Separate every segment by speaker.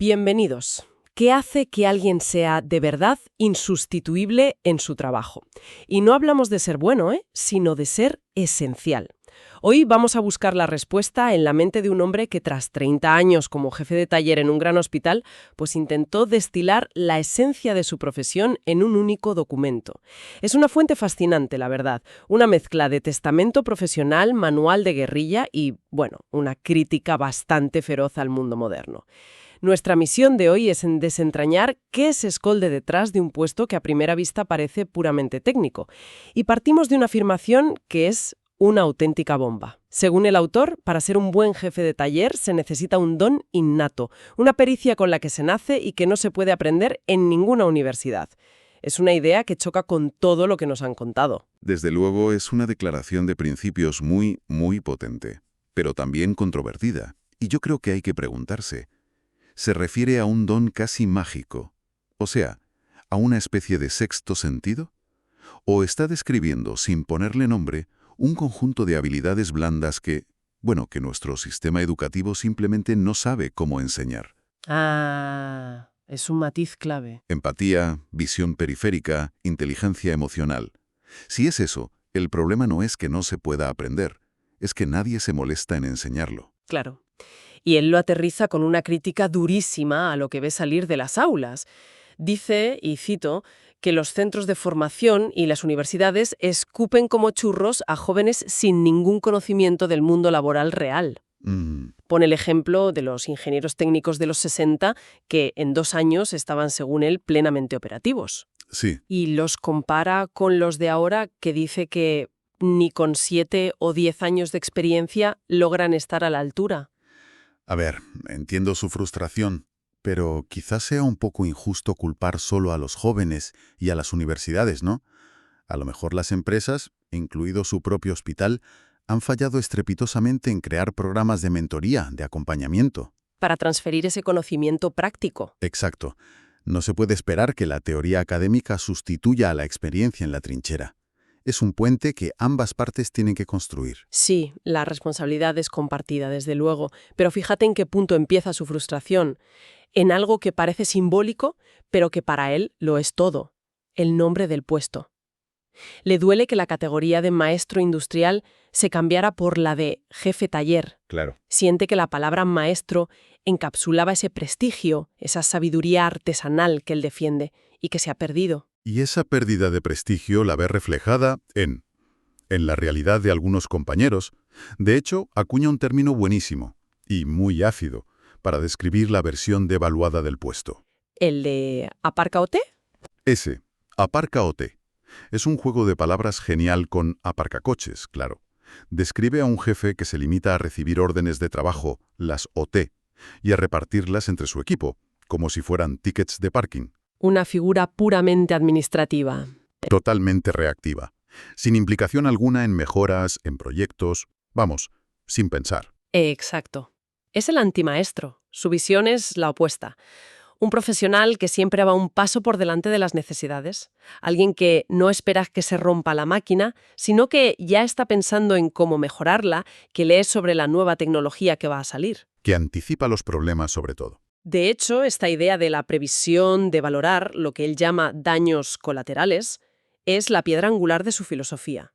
Speaker 1: Bienvenidos. ¿Qué hace que alguien sea de verdad insustituible en su trabajo? Y no hablamos de ser bueno, sino de ser esencial. Hoy vamos a buscar la respuesta en la mente de un hombre que tras 30 años como jefe de taller en un gran hospital, pues intentó destilar la esencia de su profesión en un único documento. Es una fuente fascinante, la verdad, una mezcla de testamento profesional, manual de guerrilla y, bueno, una crítica bastante feroz al mundo moderno. Nuestra misión de hoy es en desentrañar qué se esconde detrás de un puesto que a primera vista parece puramente técnico. Y partimos de una afirmación que es una auténtica bomba. Según el autor, para ser un buen jefe de taller se necesita un don innato, una pericia con la que se nace y que no se puede aprender en ninguna universidad. Es una idea que choca con todo lo que nos han contado.
Speaker 2: Desde luego es una declaración de principios muy potente, pero también controvertida. Y yo creo que hay que preguntarse, ¿se refiere a un don casi mágico? O sea, ¿a una especie de sexto sentido? ¿O está describiendo, sin ponerle nombre, un conjunto de habilidades blandas que nuestro sistema educativo simplemente no sabe cómo enseñar?
Speaker 1: Ah, es un matiz clave.
Speaker 2: Empatía, visión periférica, inteligencia emocional. Si es eso, el problema no es que no se pueda aprender, es que nadie se molesta en enseñarlo.
Speaker 1: Claro. Y él lo aterriza con una crítica durísima a lo que ve salir de las aulas. Dice, y cito, que los centros de formación y las universidades escupen como churros a jóvenes sin ningún conocimiento del mundo laboral real. Pone el ejemplo de los ingenieros técnicos de los 60 que en 2 años estaban, según él, plenamente operativos.
Speaker 2: Sí.
Speaker 1: Y los compara con los de ahora, que dice que ni con 7 o 10 años de experiencia logran estar a la altura.
Speaker 2: A ver, entiendo su frustración, pero quizás sea un poco injusto culpar solo a los jóvenes y a las universidades, ¿no? A lo mejor las empresas, incluido su propio hospital, han fallado estrepitosamente en crear programas de mentoría, de acompañamiento.
Speaker 1: Para transferir ese conocimiento práctico.
Speaker 2: Exacto. No se puede esperar que la teoría académica sustituya a la experiencia en la trinchera. Es un puente que ambas partes tienen que construir.
Speaker 1: Sí, la responsabilidad es compartida, desde luego, pero fíjate en qué punto empieza su frustración. En algo que parece simbólico, pero que para él lo es todo: el nombre del puesto. Le duele que la categoría de maestro industrial se cambiara por la de jefe taller.
Speaker 2: Claro.
Speaker 1: Siente que la palabra maestro encapsulaba ese prestigio, esa sabiduría artesanal que él defiende y que se ha perdido.
Speaker 2: Y esa pérdida de prestigio la ve reflejada en la realidad de algunos compañeros. De hecho, acuña un término buenísimo y muy ácido para describir la versión devaluada del puesto.
Speaker 1: ¿El de aparca OT?
Speaker 2: Ese, aparca OT, es un juego de palabras genial con aparcacoches, claro. Describe a un jefe que se limita a recibir órdenes de trabajo, las OT, y a repartirlas entre su equipo, como si fueran tickets de parking.
Speaker 1: Una figura puramente administrativa.
Speaker 2: Totalmente reactiva, sin implicación alguna en mejoras, en proyectos, vamos, sin pensar.
Speaker 1: Exacto. Es el antimaestro. Su visión es la opuesta. Un profesional que siempre va un paso por delante de las necesidades. Alguien que no espera que se rompa la máquina, sino que ya está pensando en cómo mejorarla, que lee sobre la nueva tecnología que va a salir.
Speaker 2: Que anticipa los problemas sobre todo.
Speaker 1: De hecho, esta idea de la previsión, de valorar lo que él llama daños colaterales, es la piedra angular de su filosofía.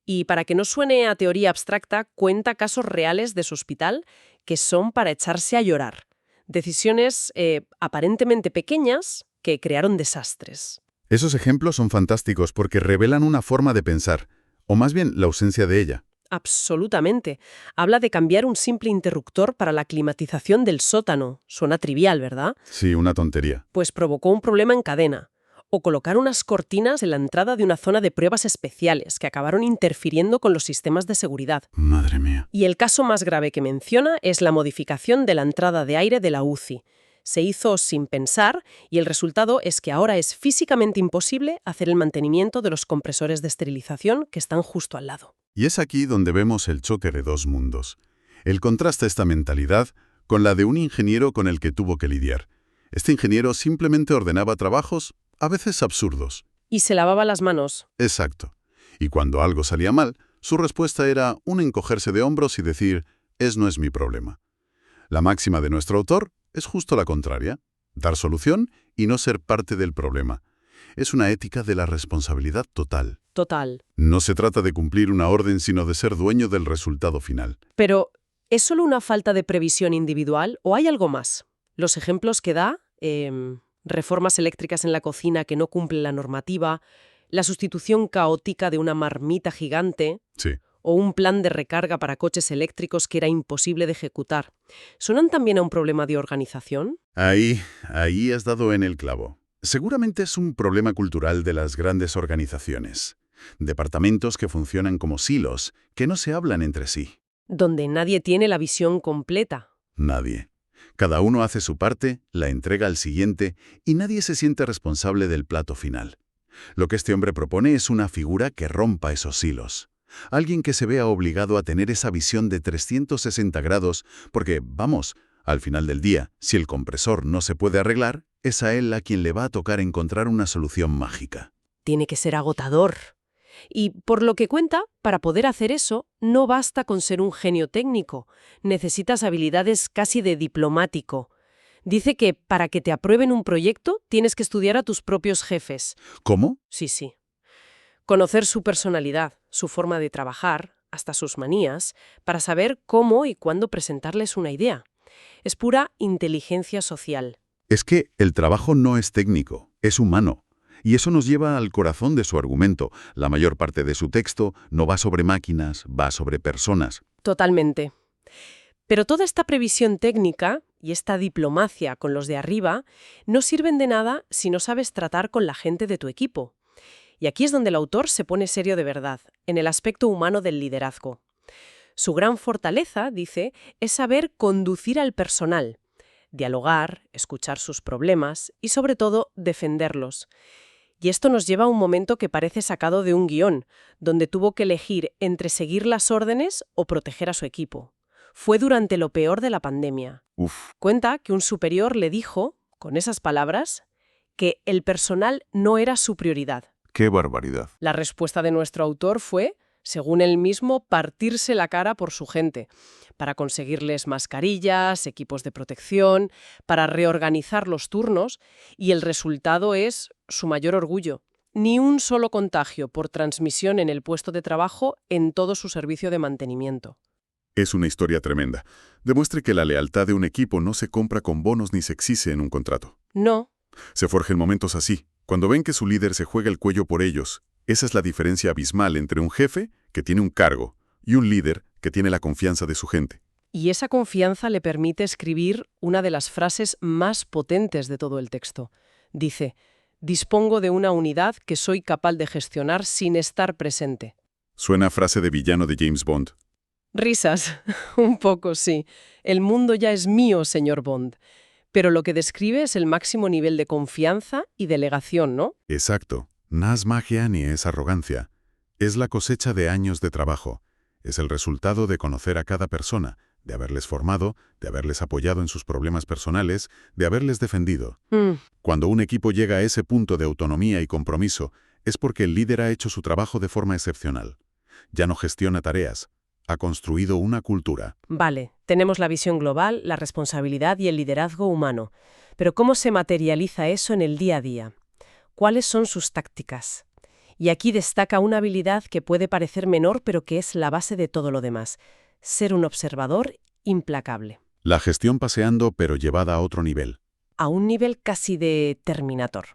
Speaker 1: Y para que no suene a teoría abstracta, cuenta casos reales de su hospital que son para echarse a llorar. Decisiones aparentemente pequeñas que crearon desastres.
Speaker 2: Esos ejemplos son fantásticos porque revelan una forma de pensar, o más bien la ausencia de ella.
Speaker 1: Absolutamente. Habla de cambiar un simple interruptor para la climatización del sótano. Suena trivial, ¿verdad?
Speaker 2: Sí, una tontería.
Speaker 1: Pues provocó un problema en cadena. O colocar unas cortinas en la entrada de una zona de pruebas especiales que acabaron interfiriendo con los sistemas de seguridad.
Speaker 2: Madre mía.
Speaker 1: Y el caso más grave que menciona es la modificación de la entrada de aire de la UCI. Se hizo sin pensar y el resultado es que ahora es físicamente imposible hacer el mantenimiento de los compresores de esterilización que están justo al lado.
Speaker 2: Y es aquí donde vemos el choque de dos mundos. Él contrasta esta mentalidad con la de un ingeniero con el que tuvo que lidiar. Este ingeniero simplemente ordenaba trabajos, a veces absurdos.
Speaker 1: Y se lavaba las manos.
Speaker 2: Exacto. Y cuando algo salía mal, su respuesta era un encogerse de hombros y decir, no es mi problema.
Speaker 3: La máxima de nuestro autor es justo la contraria: dar solución y no ser parte del problema. Es una ética de la responsabilidad total.
Speaker 1: Total.
Speaker 3: No se trata de cumplir una orden, sino de ser dueño del resultado final.
Speaker 1: Pero, ¿es solo una falta de previsión individual o hay algo más? Los ejemplos que da, reformas eléctricas en la cocina que no cumplen la normativa, la sustitución caótica de una marmita gigante
Speaker 3: Sí.
Speaker 1: o un plan de recarga para coches eléctricos que era imposible de ejecutar, ¿suenan también a un problema de organización?
Speaker 3: Ahí has dado en el clavo. Seguramente es un problema cultural de las grandes organizaciones. Departamentos que funcionan como silos, que no se hablan entre sí.
Speaker 1: Donde nadie tiene la visión completa.
Speaker 3: Nadie. Cada uno hace su parte, la entrega al siguiente, y nadie se siente responsable del plato final. Lo que este hombre propone es una figura que rompa esos hilos. Alguien que se vea obligado a tener esa visión de 360 grados, porque, vamos, al final del día, si el compresor no se puede arreglar, es a él a quien le va a tocar encontrar una solución mágica.
Speaker 1: Tiene que ser agotador. Y, por lo que cuenta, para poder hacer eso, no basta con ser un genio técnico. Necesitas habilidades casi de diplomático. Dice que para que te aprueben un proyecto, tienes que estudiar a tus propios jefes.
Speaker 3: ¿Cómo?
Speaker 1: Sí. Conocer su personalidad, su forma de trabajar, hasta sus manías, para saber cómo y cuándo presentarles una idea. Es pura inteligencia social.
Speaker 3: Es que el trabajo no es técnico, es humano. Y eso nos lleva al corazón de su argumento. La mayor parte de su texto no va sobre máquinas, va sobre personas.
Speaker 1: Totalmente. Pero toda esta previsión técnica y esta diplomacia con los de arriba no sirven de nada si no sabes tratar con la gente de tu equipo. Y aquí es donde el autor se pone serio de verdad, en el aspecto humano del liderazgo. Su gran fortaleza, dice, es saber conducir al personal, dialogar, escuchar sus problemas y, sobre todo, defenderlos. Y esto nos lleva a un momento que parece sacado de un guión, donde tuvo que elegir entre seguir las órdenes o proteger a su equipo. Fue durante lo peor de la pandemia. Cuenta que un superior le dijo, con esas palabras, que el personal no era su prioridad.
Speaker 3: ¡Qué barbaridad!
Speaker 1: La respuesta de nuestro autor fue, según él mismo, partirse la cara por su gente, para conseguirles mascarillas, equipos de protección, para reorganizar los turnos, y el resultado es su mayor orgullo. Ni un solo contagio por transmisión en el puesto de trabajo en todo su servicio de mantenimiento.
Speaker 3: Es una historia tremenda. Demuestre que la lealtad de un equipo no se compra con bonos ni se exige en un contrato.
Speaker 1: No.
Speaker 3: Se forja en momentos así, cuando ven que su líder se juega el cuello por ellos. Esa es la diferencia abismal entre un jefe, que tiene un cargo, y un líder, que tiene la confianza de su gente.
Speaker 1: Y esa confianza le permite escribir una de las frases más potentes de todo el texto. Dice, dispongo de una unidad que soy capaz de gestionar sin estar presente.
Speaker 3: Suena a frase de villano de James Bond.
Speaker 1: Risas, un poco sí. El mundo ya es mío, señor Bond. Pero lo que describe es el máximo nivel de confianza y delegación, ¿no?
Speaker 3: Exacto. No es magia ni es arrogancia. Es la cosecha de años de trabajo. Es el resultado de conocer a cada persona, de haberles formado, de haberles apoyado en sus problemas personales, de haberles defendido. Cuando un equipo llega a ese punto de autonomía y compromiso, es porque el líder ha hecho su trabajo de forma excepcional. Ya no gestiona tareas. Ha construido una cultura.
Speaker 1: Vale, tenemos la visión global, la responsabilidad y el liderazgo humano. Pero ¿cómo se materializa eso en el día a día? ¿Cuáles son sus tácticas? Y aquí destaca una habilidad que puede parecer menor, pero que es la base de todo lo demás. Ser un observador implacable.
Speaker 3: La gestión paseando, pero llevada a otro nivel.
Speaker 1: A un nivel casi de Terminator.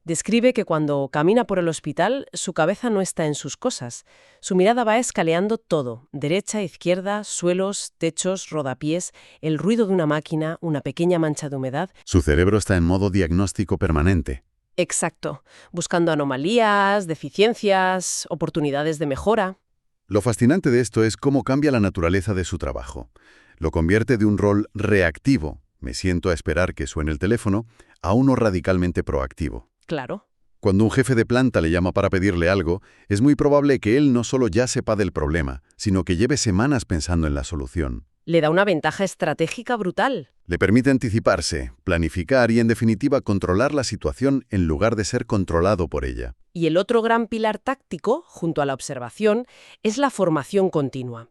Speaker 1: Describe que cuando camina por el hospital, su cabeza no está en sus cosas. Su mirada va escaneando todo, derecha, izquierda, suelos, techos, rodapiés, el ruido de una máquina, una pequeña mancha de humedad.
Speaker 3: Su cerebro está en modo diagnóstico permanente.
Speaker 1: Exacto, buscando anomalías, deficiencias, oportunidades de mejora.
Speaker 3: Lo fascinante de esto es cómo cambia la naturaleza de su trabajo. Lo convierte de un rol reactivo, me siento a esperar que suene el teléfono, a uno radicalmente proactivo.
Speaker 1: Claro.
Speaker 3: Cuando un jefe de planta le llama para pedirle algo, es muy probable que él no solo ya sepa del problema, sino que lleve semanas pensando en la solución.
Speaker 1: Le da una ventaja estratégica brutal.
Speaker 3: Le permite anticiparse, planificar y, en definitiva, controlar la situación en lugar de ser controlado por ella.
Speaker 1: Y el otro gran pilar táctico, junto a la observación, es la formación continua.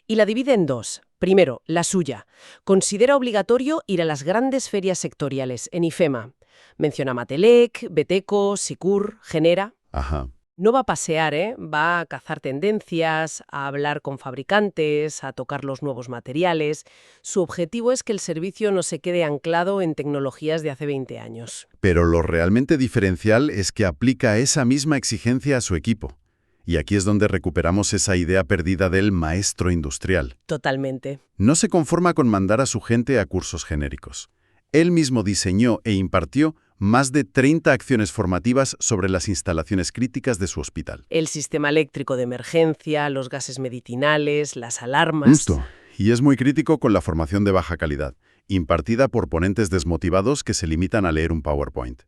Speaker 1: Y la divide en dos. Primero, la suya. Considera obligatorio ir a las grandes ferias sectoriales en IFEMA. Menciona Matelec, Beteco, Sicur, Genera.
Speaker 3: Ajá.
Speaker 1: No va a pasear, ¿eh? Va a cazar tendencias, a hablar con fabricantes, a tocar los nuevos materiales. Su objetivo es que el servicio no se quede anclado en tecnologías de hace 20 años.
Speaker 3: Pero lo realmente diferencial es que aplica esa misma exigencia a su equipo. Y aquí es donde recuperamos esa idea perdida del maestro industrial.
Speaker 1: Totalmente.
Speaker 3: No se conforma con mandar a su gente a cursos genéricos. Él mismo diseñó e impartió más de 30 acciones formativas sobre las instalaciones críticas de su hospital.
Speaker 1: El sistema eléctrico de emergencia, los gases medicinales, las alarmas.
Speaker 3: Justo. Y es muy crítico con la formación de baja calidad, impartida por ponentes desmotivados que se limitan a leer un PowerPoint.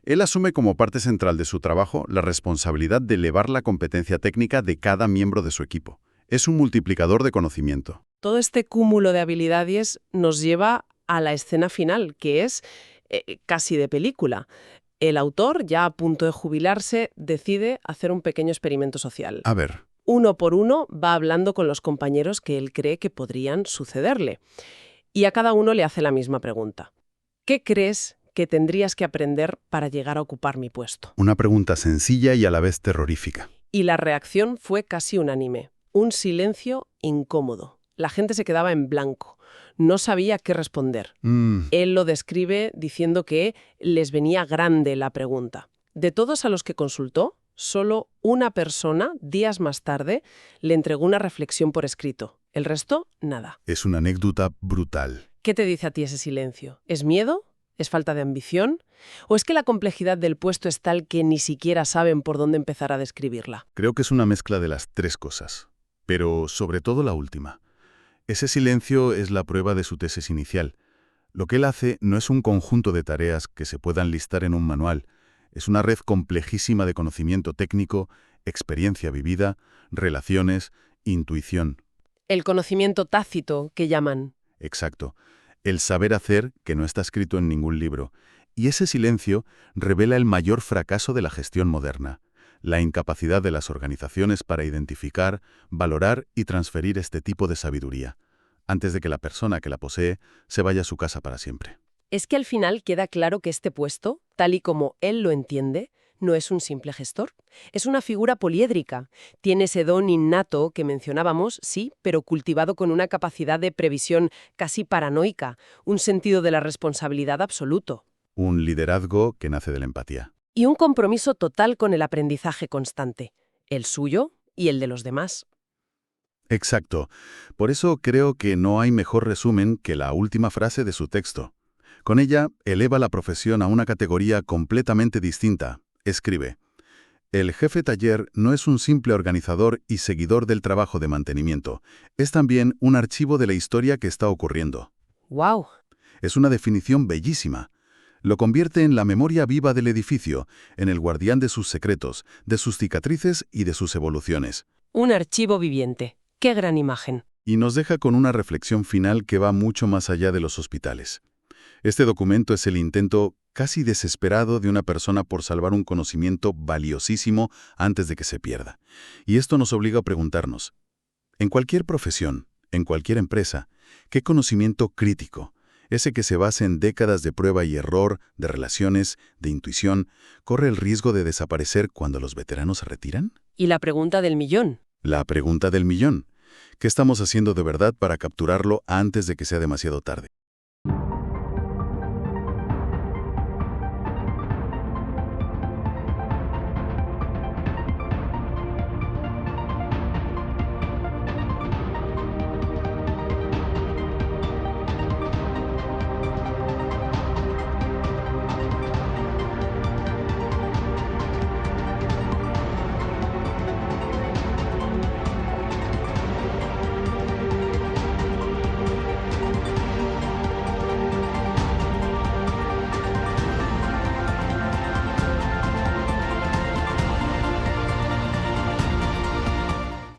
Speaker 3: Él asume como parte central de su trabajo la responsabilidad de elevar la competencia técnica de cada miembro de su equipo. Es un multiplicador de conocimiento.
Speaker 1: Todo este cúmulo de habilidades nos lleva a la escena final, que es casi de película. El autor, ya a punto de jubilarse, decide hacer un pequeño experimento social.
Speaker 3: A ver.
Speaker 1: Uno por uno va hablando con los compañeros que él cree que podrían sucederle. Y a cada uno le hace la misma pregunta. ¿Qué crees que tendrías que aprender para llegar a ocupar mi puesto?
Speaker 3: Una pregunta sencilla y a la vez terrorífica.
Speaker 1: Y la reacción fue casi unánime. Un silencio incómodo. La gente se quedaba en blanco. No sabía qué responder. Él lo describe diciendo que les venía grande la pregunta. De todos a los que consultó, solo una persona, días más tarde, le entregó una reflexión por escrito. El resto, nada.
Speaker 3: Es una anécdota brutal.
Speaker 1: ¿Qué te dice a ti ese silencio? ¿Es miedo? ¿Es falta de ambición? ¿O es que la complejidad del puesto es tal que ni siquiera saben por dónde empezar a describirla?
Speaker 3: Creo que es una mezcla de las tres cosas, pero sobre todo la última. Ese silencio es la prueba de su tesis inicial. Lo que él hace no es un conjunto de tareas que se puedan listar en un manual. Es una red complejísima de conocimiento técnico, experiencia vivida, relaciones, intuición.
Speaker 1: El conocimiento tácito que llaman.
Speaker 3: Exacto. El saber hacer que no está escrito en ningún libro. Y ese silencio revela el mayor fracaso de la gestión moderna. La incapacidad de las organizaciones para identificar, valorar y transferir este tipo de sabiduría, antes de que la persona que la posee se vaya a su casa para siempre.
Speaker 1: Es que al final queda claro que este puesto, tal y como él lo entiende, no es un simple gestor. Es una figura poliédrica. Tiene ese don innato que mencionábamos, sí, pero cultivado con una capacidad de previsión casi paranoica, un sentido de la responsabilidad absoluto.
Speaker 3: Un liderazgo que nace de la empatía.
Speaker 1: Y un compromiso total con el aprendizaje constante, el suyo y el de los demás.
Speaker 3: Exacto. Por eso creo que no hay mejor resumen que la última frase de su texto. Con ella eleva la profesión a una categoría completamente distinta. Escribe: el jefe taller no es un simple organizador y seguidor del trabajo de mantenimiento. Es también un archivo de la historia que está ocurriendo.
Speaker 1: ¡Wow!
Speaker 3: Es una definición bellísima. Lo convierte en la memoria viva del edificio, en el guardián de sus secretos, de sus cicatrices y de sus evoluciones.
Speaker 1: Un archivo viviente. ¡Qué gran imagen!
Speaker 3: Y nos deja con una reflexión final que va mucho más allá de los hospitales. Este documento es el intento casi desesperado de una persona por salvar un conocimiento valiosísimo antes de que se pierda. Y esto nos obliga a preguntarnos, en cualquier profesión, en cualquier empresa, ¿qué conocimiento crítico, ese que se basa en décadas de prueba y error, de relaciones, de intuición, corre el riesgo de desaparecer cuando los veteranos se retiran?
Speaker 1: Y la pregunta del millón.
Speaker 3: La pregunta del millón. ¿Qué estamos haciendo de verdad para capturarlo antes de que sea demasiado tarde?